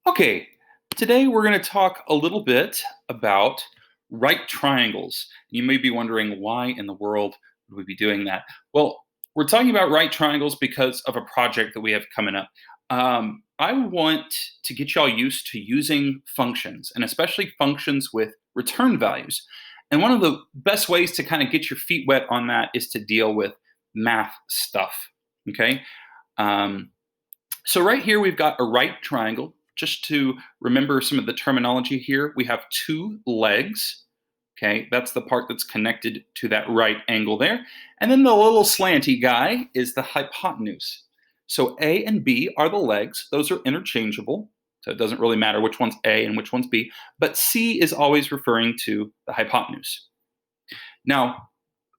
Okay, today we're going to talk a little bit about right triangles. You may be wondering why in the world would we be doing that? Well, we're talking about right triangles because of a project that we have coming up. I want to get y'all used to using functions, and especially functions with return values. And one of the best ways to kind of get your feet wet on that is to deal with math stuff. Okay. Um, so right here, we've got a right triangle. Just to remember some of the terminology here, we have two legs. Okay, that's the part that's connected to that right angle there. And then the little slanty guy is the hypotenuse. So A and B are the legs. Those are interchangeable. So it doesn't really matter which one's A and which one's B. But C is always referring to the hypotenuse. Now,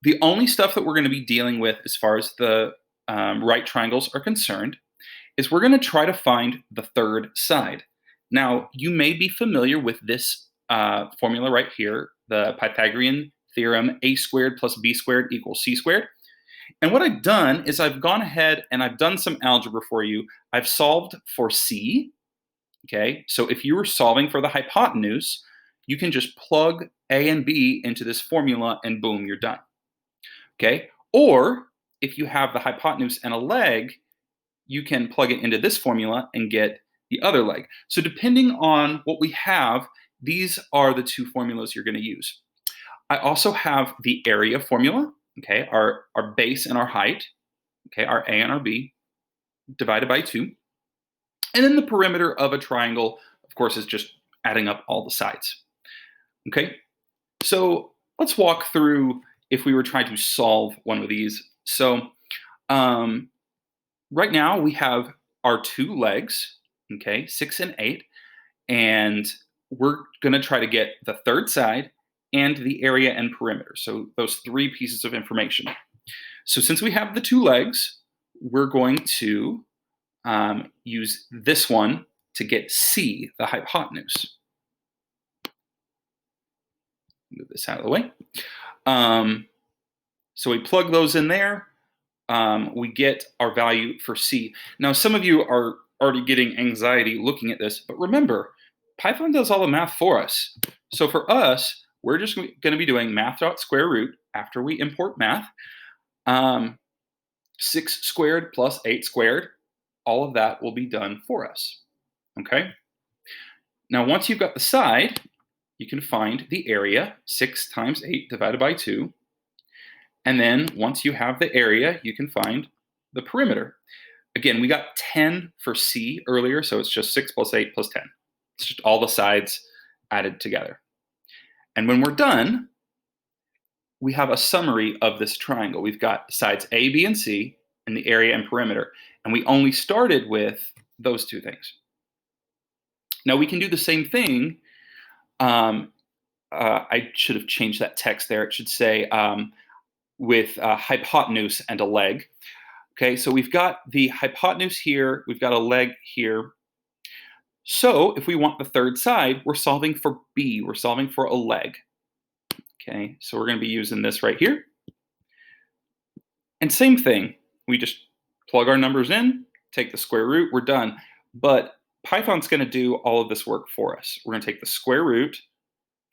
the only stuff that we're going to be dealing with as far as the right triangles are concerned is we're going to try to find the third side. Now, you may be familiar with this formula right here, the Pythagorean theorem, a squared plus b squared equals c squared. And what I've done is I've gone ahead and I've done some algebra for you. I've solved for c, okay? So if you were solving for the hypotenuse, you can just plug a and b into this formula and boom, you're done, okay? Or if you have the hypotenuse and a leg, you can plug it into this formula and get the other leg. So depending on what we have, these are the two formulas you're going to use. I also have the area formula, okay, our base and our height, okay, our A and our B, divided by 2. And then the perimeter of a triangle, of course, is just adding up all the sides. Okay, so let's walk through if we were trying to solve one of these. So right now we have our two legs, okay, 6 and 8, and we're going to try to get the third side and the area and perimeter. So those three pieces of information. So since we have the two legs, we're going to use this one to get C, the hypotenuse. Move this out of the way. So we plug those in there. We get our value for C. Now, some of you are already getting anxiety looking at this, but remember, Python does all the math for us. So for us, we're just going to be doing math.square root after we import math. 6 squared plus 8 squared, all of that will be done for us. Okay? Now, once you've got the side, you can find the area, 6 times 8 divided by 2. And then once you have the area, you can find the perimeter. Again, we got 10 for C earlier, so it's just 6 plus 8 plus 10. It's just all the sides added together. And when we're done, we have a summary of this triangle. We've got sides A, B, and C, and the area and perimeter. And we only started with those two things. Now we can do the same thing. I should have changed that text there. It should say with hypotenuse and a leg. Okay, so we've got the hypotenuse here, we've got a leg here. So if we want the third side, we're solving for B, we're solving for a leg. Okay, so we're going to be using this right here. And same thing, we just plug our numbers in, take the square root, we're done. But Python's going to do all of this work for us. We're going to take the square root,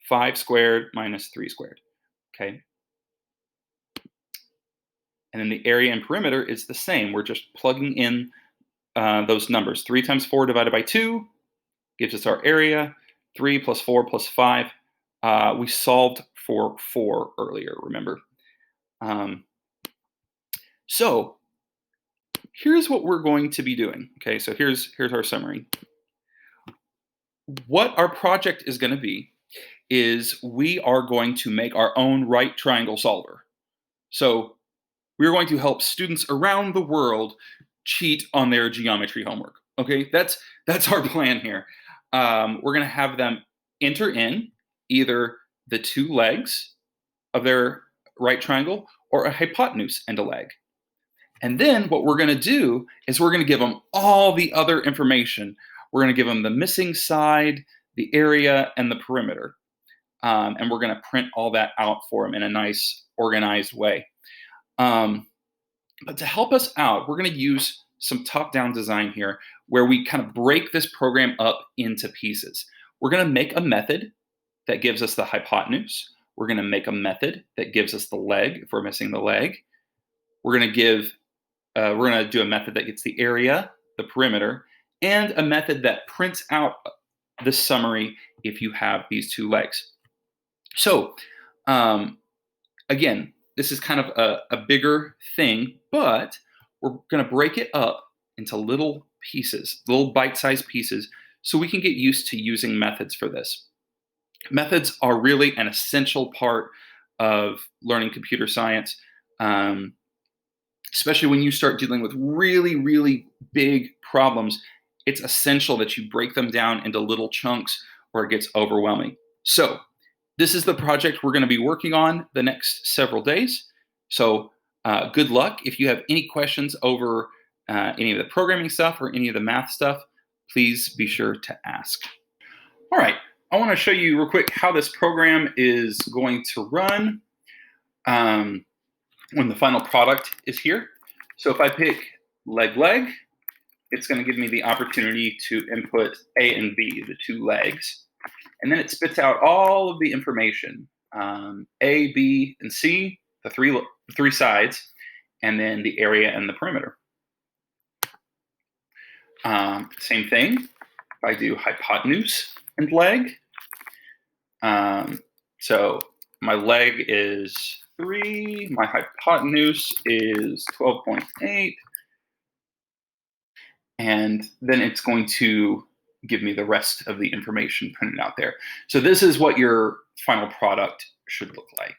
5 squared minus 3 squared. Okay. And then the area and perimeter is the same. We're just plugging in those numbers. 3 times 4 divided by 2 gives us our area. 3 plus 4 plus 5. We solved for 4 earlier, remember? So here's what we're going to be doing. Okay, so here's our summary. What our project is going to be is we are going to make our own right triangle solver. So we're going to help students around the world cheat on their geometry homework. Okay, that's our plan here. We're going to have them enter in either the two legs of their right triangle or a hypotenuse and a leg. And then what we're going to do is we're going to give them all the other information. We're going to give them the missing side, the area, and the perimeter. And we're going to print all that out for them in a nice, organized way. But to help us out, we're going to use some top-down design here. where we kind of break this program up into pieces. We're going to make a method that gives us the hypotenuse. We're going to make a method that gives us the leg if we're missing the leg. We're going to do a method that gets the area, the perimeter, and a method that prints out the summary if you have these two legs. So again, this is kind of a bigger thing, but we're going to break it up into little pieces, little bite-sized pieces, so we can get used to using methods for this. Methods are really an essential part of learning computer science, especially when you start dealing with really, really big problems. It's essential that you break them down into little chunks or it gets overwhelming. So this is the project we're going to be working on the next several days. So good luck. If you have any questions over any of the programming stuff or any of the math stuff, please be sure to ask. All right, I want to show you real quick how this program is going to run when the final product is here. So if I pick leg, it's going to give me the opportunity to input A and B, the two legs. And then it spits out all of the information, A, B, and C, the three sides, and then the area and the perimeter. Same thing, if I do hypotenuse and leg. So my leg is 3, my hypotenuse is 12.8, and then it's going to give me the rest of the information printed out there. So this is what your final product should look like.